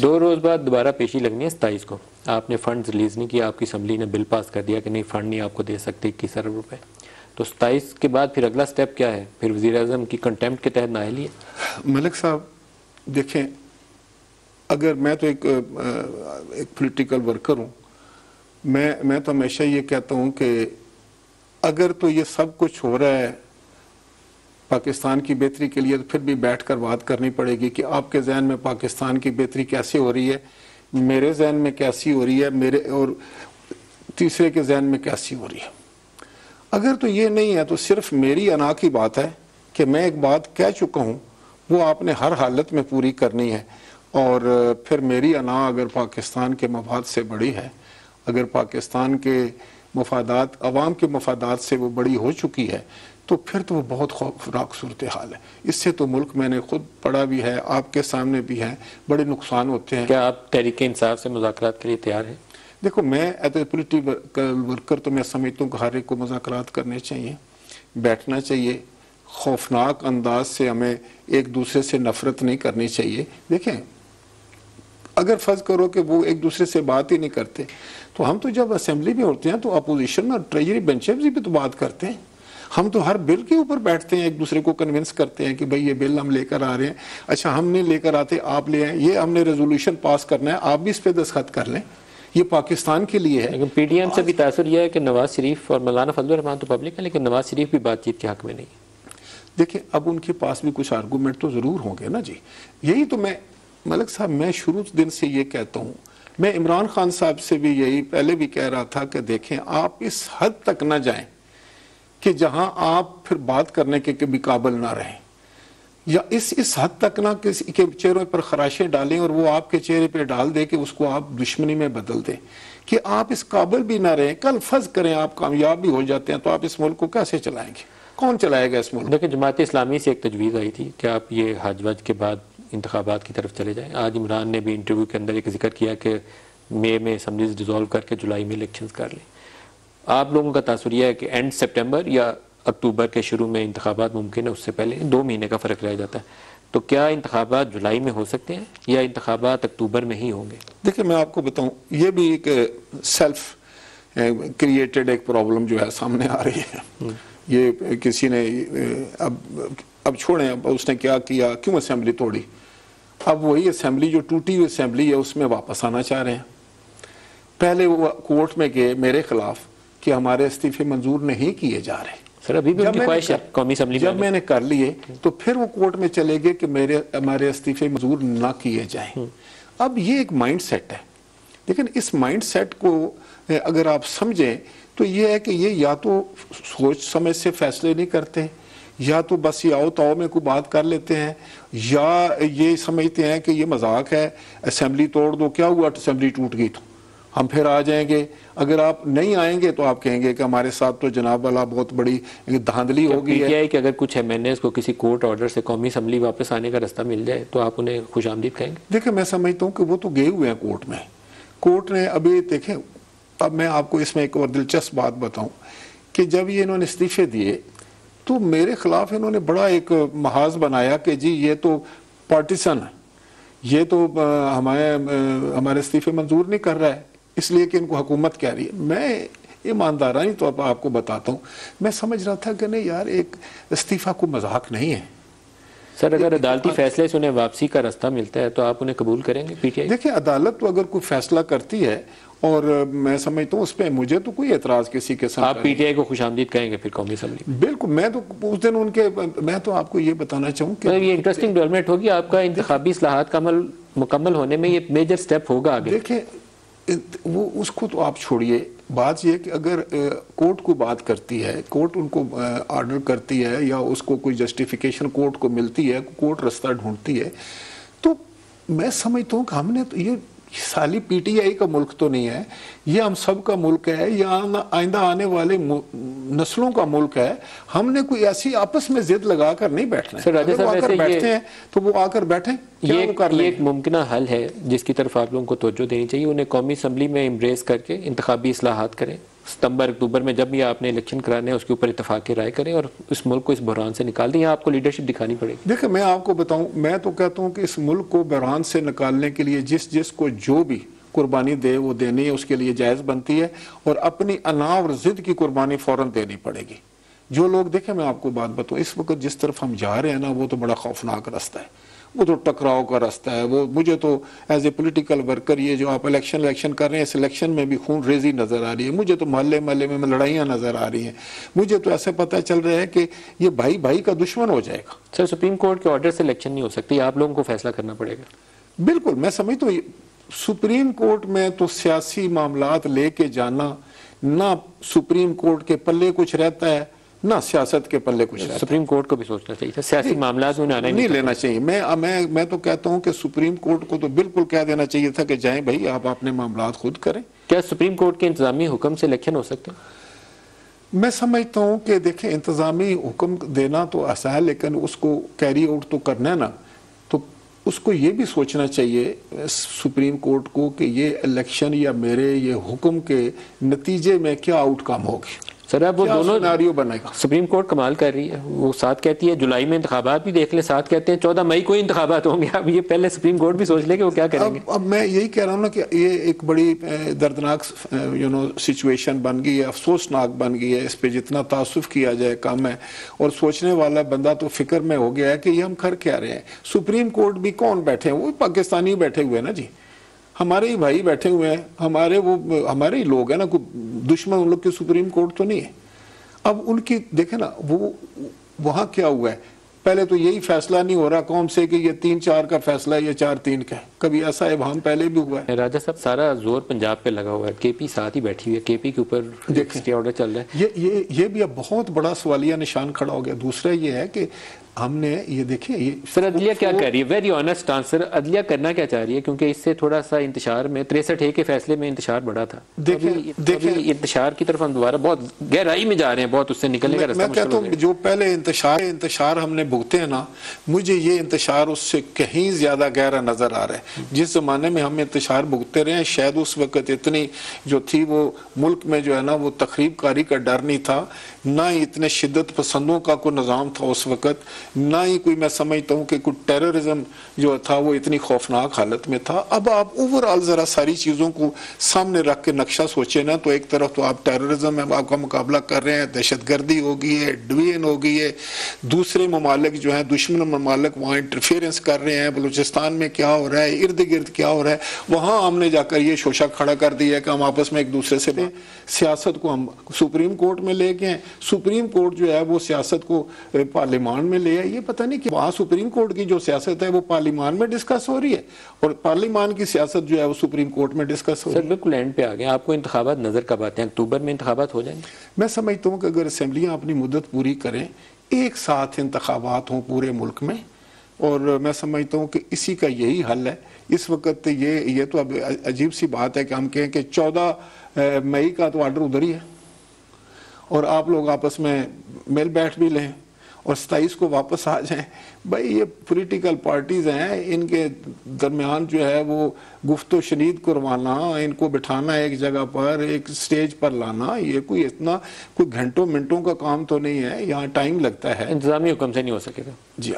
2 रोज़ बाद दोबारा पेशी लगनी है 27 को। आपने फंड रिलीज़ नहीं किया, आपकी असम्बली ने बिल पास कर दिया कि नहीं फंड नहीं आपको दे सकते 21 अरब रुपये। तो 27 के बाद फिर अगला स्टेप क्या है? फिर वज़ीर-ए-आज़म की कंटेम्प्ट के तहत नाअहली लिए। मलिक साहब देखें, अगर मैं तो एक पॉलिटिकल वर्कर हूँ, मैं तो हमेशा ये कहता हूँ कि अगर तो ये सब कुछ हो रहा है पाकिस्तान की बेहतरी के लिए, तो फिर भी बैठकर बात करनी पड़ेगी कि आपके जहन में पाकिस्तान की बेहतरी कैसे हो रही है, मेरे जहन में कैसी हो रही है, मेरे और तीसरे के जहन में कैसी हो रही है। अगर तो ये नहीं है तो सिर्फ मेरी अना की बात है कि मैं एक बात कह चुका हूँ, वो आपने हर हालत में पूरी करनी है। और फिर मेरी अना अगर पाकिस्तान के मफाद से बड़ी है, अगर पाकिस्तान के मफादात, अवाम के मफादात से वो बड़ी हो चुकी है, तो फिर तो वो बहुत खौफनाक सूरत हाल है। इससे तो मुल्क, मैंने खुद पढ़ा भी है, आपके सामने भी है, बड़े नुकसान होते हैं। क्या आप तहरीक इंसाफ से मुज़ाकरात के लिए तैयार हैं? देखो, मैं एज ए पॉलिटिकल वर्कर तो मैं समझता हूँ कि हर एक को मुज़ाकरात करने चाहिए, बैठना चाहिए। खौफनाक अंदाज से हमें एक दूसरे से नफरत नहीं करनी चाहिए। देखें, अगर फर्ज करो कि वो एक दूसरे से बात ही नहीं करते, तो हम तो जब असेंबली में होते हैं तो अपोजिशन में ट्रेजरी बेंचेस भी तो बात करते हैं। हम तो हर बिल के ऊपर बैठते हैं, एक दूसरे को कन्विंस करते हैं कि भाई ये बिल हम लेकर आ रहे हैं, अच्छा हम नहीं लेकर आते, आप ले आए, ये हमने रेजोल्यूशन पास करना है, आप भी इस पर दस्तखत कर लें, ये पाकिस्तान के लिए है। लेकिन पीटीएम से भी तासुर यह है कि नवाज शरीफ और मौलाना फजलुर रहमान तो पब्लिक है, लेकिन नवाज शरीफ भी बातचीत के हक में नहीं। देखिए, अब उनके पास भी कुछ आर्गूमेंट तो ज़रूर होंगे ना जी। यही तो मैं, मलिक साहब, मैं शुरू दिन से ये कहता हूँ, मैं इमरान खान साहब से भी यही पहले भी कह रहा था कि देखें, आप इस हद तक ना जाएं कि जहां आप फिर बात करने के भी काबिल ना रहें, या इस हद तक ना किसी के चेहरे पर खराशें डालें और वो आपके चेहरे पे डाल दे कि उसको आप दुश्मनी में बदल दें, कि आप इस काबिल भी ना रहें। कल फर्ज करें आप कामयाब भी हो जाते हैं, तो आप इस मुल्क को कैसे चलाएंगे? कौन चलाएगा इस मुल्क? देखिए, जमात इस्लामी से एक तजवीज़ आई थी कि आप ये हज वज के बाद इंतखाबात की तरफ चले जाएं। आज इमरान ने भी इंटरव्यू के अंदर एक जिक्र किया कि मई में असम्बलीज डिज़ोल्व करके जुलाई में इलेक्शंस कर लें। आप लोगों का तासुर यह है कि एंड सितंबर या अक्टूबर के शुरू में इंतखाबात मुमकिन है, उससे पहले 2 महीने का फ़र्क रह जाता है। तो क्या इंतखाबात जुलाई में हो सकते हैं या इंतखाबात अक्टूबर में ही होंगे? देखिए, मैं आपको बताऊं, ये भी एक सेल्फ क्रिएटेड एक प्रॉब्लम जो है सामने आ रही है। ये किसी ने अब छोड़ें, अब उसने क्या किया, क्यों असेंबली तोड़ी, अब वही असेंबली जो टूटी हुई असेंबली है उसमें वापस आना चाह रहे हैं। पहले वो कोर्ट में गए मेरे खिलाफ कि हमारे इस्तीफे मंजूर नहीं किए जा रहे। सर, अभी भी उनकी ख्वाहिश है कौमी असेंबली में। जब मैंने कर लिए तो फिर वो कोर्ट में चले गए कि हमारे इस्तीफे मंजूर ना किए जाएं। अब ये एक माइंड सेट है, लेकिन इस माइंड सेट को अगर आप समझें तो ये है कि ये या तो सोच समझ से फैसले नहीं करते, या तो बस ये आओ ताओ में कोई बात कर लेते हैं, या ये समझते हैं कि ये मजाक है, असेंबली तोड़ दो, क्या हुआ असेंबली टूट गई तो हम फिर आ जाएंगे। अगर आप नहीं आएंगे तो आप कहेंगे कि हमारे साथ तो जनाब वाला बहुत बड़ी धांधली हो गई है। कि अगर कुछ MNAs को किसी कोर्ट ऑर्डर से कौमी असेंबली वापस आने का रास्ता मिल जाए तो आप उन्हें खुशामदीद कहेंगे? देखिए, मैं समझता हूँ कि वो तो गए हुए हैं कोर्ट में। कोर्ट ने अभी, देखें, अब मैं आपको इसमें एक और दिलचस्प बात बताऊं कि जब ये इन्होंने इस्तीफे दिए तो मेरे खिलाफ इन्होंने बड़ा एक महाज बनाया कि जी ये तो पार्टीसन है, ये तो हमारे इस्तीफे मंजूर नहीं कर रहा है, इसलिए कि इनको हुकूमत कह रही है। मैं ईमानदारानी तौर पर आपको बताता हूँ, मैं समझ रहा था कि नहीं यार, एक इस्तीफा को मजाक नहीं है। सर, अगर अदालती फैसले से उन्हें वापसी का रास्ता मिलता है तो आप उन्हें कबूल करेंगे? PTI देखिए, अदालत तो अगर कोई फैसला करती है और मैं समझता हूँ उस पर मुझे तो कोई एतराज किसी के साथ। आप PTI को खुशामदीद कहेंगे फिर कौमी असेंबली? बिल्कुल, मैं तो उस दिन उनके, मैं तो आपको ये बताना चाहूँ कि ये इंटरेस्टिंग डेवलपमेंट होगी। आपका इंतखाबी इस्लाहात का अमल मुकम्मल होने में ये मेजर स्टेप होगा आगे। देखिए, वो उसको तो आप छोड़िए, बात ये है कि अगर कोर्ट को बात करती है, कोर्ट उनको ऑर्डर करती है या उसको कोई जस्टिफिकेशन कोर्ट को मिलती है, कोर्ट रास्ता ढूंढती है, तो मैं समझता हूँ कि हमने तो ये साली PTI का मुल्क तो नहीं है, ये हम सब का मुल्क है, ये आइंदा आने वाले नस्लों का मुल्क है। हमने कोई ऐसी आपस में जिद लगा कर नहीं बैठना है। अगर वो आकर बैठते हैं तो वो आकर बैठे, ये एक मुमकिन हल है जिसकी तरफ आप लोगों को तवज्जो देनी चाहिए। उन्हें कौमी असेंबली में एम्ब्रेस करके इंतखाबी इस्लाहात करें, सितंबर अक्टूबर में जब भी आपने इलेक्शन कराने हैं उसके ऊपर इत्तेफाक की राय करें और इस मुल्क को इस बहरान से निकाल दें। या आपको लीडरशिप दिखानी पड़ेगी। देखिए, मैं आपको बताऊं, मैं तो कहता हूं कि इस मुल्क को बहरान से निकालने के लिए जिस को जो भी कुर्बानी दे वो देनी है, उसके लिए जायज़ बनती है, और अपनी अना और जिद की कुर्बानी फौरन देनी पड़ेगी। जो लोग, देखें मैं आपको बात बताऊं, इस वक्त जिस तरफ हम जा रहे हैं ना, वो तो बड़ा खौफनाक रास्ता है, वो तो टकराव का रास्ता है। वो मुझे तो एज ए पॉलिटिकल वर्कर, ये जो आप इलेक्शन कर रहे हैं, इस इलेक्शन में भी खून रेजी नज़र आ रही है। मुझे तो मोहल्ले में लड़ाइयाँ नज़र आ रही हैं। मुझे तो ऐसे पता चल रहा है कि ये भाई भाई का दुश्मन हो जाएगा। सर, सुप्रीम कोर्ट के ऑर्डर से इलेक्शन नहीं हो सकती, आप लोगों को फैसला करना पड़ेगा। बिल्कुल, मैं समझता हूँ सुप्रीम कोर्ट में तो सियासी मामलात लेके जाना, ना सुप्रीम कोर्ट के पल्ले कुछ रहता है, ना सियासत के पल्ले कुछ रहता है। सुप्रीम कोर्ट को भी सोचना चाहिए था, सियासी मामलात में आना नहीं लेना चाहिए। मैं तो कहता हूं कि सुप्रीम कोर्ट को तो बिल्कुल कह देना चाहिए था कि जाएं भाई, आप अपने मामलात खुद करें। क्या सुप्रीम कोर्ट के इंतजामी हुक्म से इलेक्शन हो सकते हैं? मैं समझता हूं कि देखें, इंतजामी हुक्म देना तो आसान है, लेकिन उसको कैरी आउट तो करना है ना। तो उसको ये भी सोचना चाहिए सुप्रीम कोर्ट को कि ये इलेक्शन या मेरे ये हुक्म के नतीजे में क्या आउटकम होगी। सर, अब वो दोनों सिनेरियो बनेगा। सुप्रीम कोर्ट कमाल कर रही है, वो साथ कहती है जुलाई में इंतखाबात भी देख ले, साथ कहते हैं 14 मई को ही इंतखाबात होंगे। अब ये पहले सुप्रीम कोर्ट भी सोच ले कि वो क्या करेंगे। अब मैं यही कह रहा हूँ ना कि ये एक बड़ी दर्दनाक सिचुएशन बन गई है, अफसोसनाक बन गई है। इस पे जितना तासुफ किया जाए कम है, और सोचने वाला बंदा तो फिक्र में हो गया है कि ये हम कर क्या रहे हैं। सुप्रीम कोर्ट भी कौन बैठे हैं? वो पाकिस्तानी बैठे हुए हैं ना जी, हमारे ही भाई बैठे हुए हैं, हमारे ही लोग हैं ना, कोई दुश्मन उन लोग की सुप्रीम कोर्ट तो नहीं है। अब उनकी देखे ना, वो वहां क्या हुआ है, पहले तो यही फैसला नहीं हो रहा कौम से कि ये 3-4 का फैसला है, ये 4-3 का है। कभी ऐसा है वहां पहले भी हुआ है। राजा साहब, सारा जोर पंजाब पे लगा हुआ है, केपी साथ ही बैठी हुई है, केपी के ऊपर स्टे ऑर्डर चल रहा है। ये भी अब बहुत बड़ा सवालिया निशान खड़ा हो गया। दूसरा ये है कि हमने ये देखे, ये सर अदलिया क्या कर रही है? वेरी ऑनेस्ट आंसर, अदलिया करना क्या चाह रही है? क्योंकि इससे थोड़ा सा इंतशार में 63 के फैसले में इंतशार बढ़ा था। देखिए इंतशार की तरफ हम दोबारा बहुत गहराई में जा रहे हैं, बहुत उससे निकलने का रास्ता। मैं कहता हूँ जो पहले इंतशार हमने भुगते हैं ना, मुझे ये इंतशार उससे कहीं ज्यादा गहरा नजर आ रहा है। जिस जमाने में हम इंतशार भुगते रहे हैं, शायद उस वक्त इतनी जो थी वो मुल्क में जो है ना, वो तखरीबकारी का डर नहीं था, ना ही इतने शिद्दत पसंदों का कोई निज़ाम था उस वक्त, ना ही कोई, मैं समझता हूँ कि कोई टेररिज्म जो था वो इतनी खौफनाक हालत में था। अब आप ओवरऑल जरा सारी चीज़ों को सामने रख के नक्शा सोचे ना, तो एक तरफ तो आप टेररिज्म में आपका मुकाबला कर रहे हैं, दहशतगर्दी हो गई है, डिवीजन हो गई है, दूसरे ममालिक जो है दुश्मन ममालिक वहाँ इंटरफेरेंस कर रहे हैं, बलूचिस्तान में क्या हो रहा है, इर्द गिर्द क्या हो रहा है, वहाँ हमने जाकर ये शोशा खड़ा कर दिया है कि हम आपस में एक दूसरे से सियासत को हम सुप्रीम कोर्ट में ले गए। सुप्रीम कोर्ट जो है वो सियासत को पार्लियामान में ले आए। ये पता नहीं कि वहाँ सुप्रीम कोर्ट की जो सियासत है वो पार्लियामान में डिस्कस हो रही है, और पार्लियामान की सियासत जो है वो सुप्रीम कोर्ट में डिस्कस हो रही है। सर बिल्कुल एंड पे आ गए, आपको इंतखाबात नजर कब आते हैं? अक्टूबर में इंतखाबात हो जाएंगे? मैं समझता हूँ कि अगर असेंबलियाँ अपनी मुद्दत पूरी करें, एक साथ इंतखाबात हों पूरे मुल्क में, और मैं समझता हूँ कि इसी का यही हल है। इस वक्त ये तो अब अजीब सी बात है कि हम कहें कि 14 मई का तो ऑर्डर उधर ही है, और आप लोग आपस में मिल बैठ भी लें और 27 को वापस आ जाएं। भाई ये पॉलिटिकल पार्टीज हैं, इनके दरमियान जो है वो गुफ्तो शनीद करवाना, इनको बिठाना एक जगह पर, एक स्टेज पर लाना, ये कोई इतना कोई घंटों मिनटों का काम तो नहीं है, यहाँ टाइम लगता है। इंतजामी हुक्म से नहीं हो सकेगा। जी।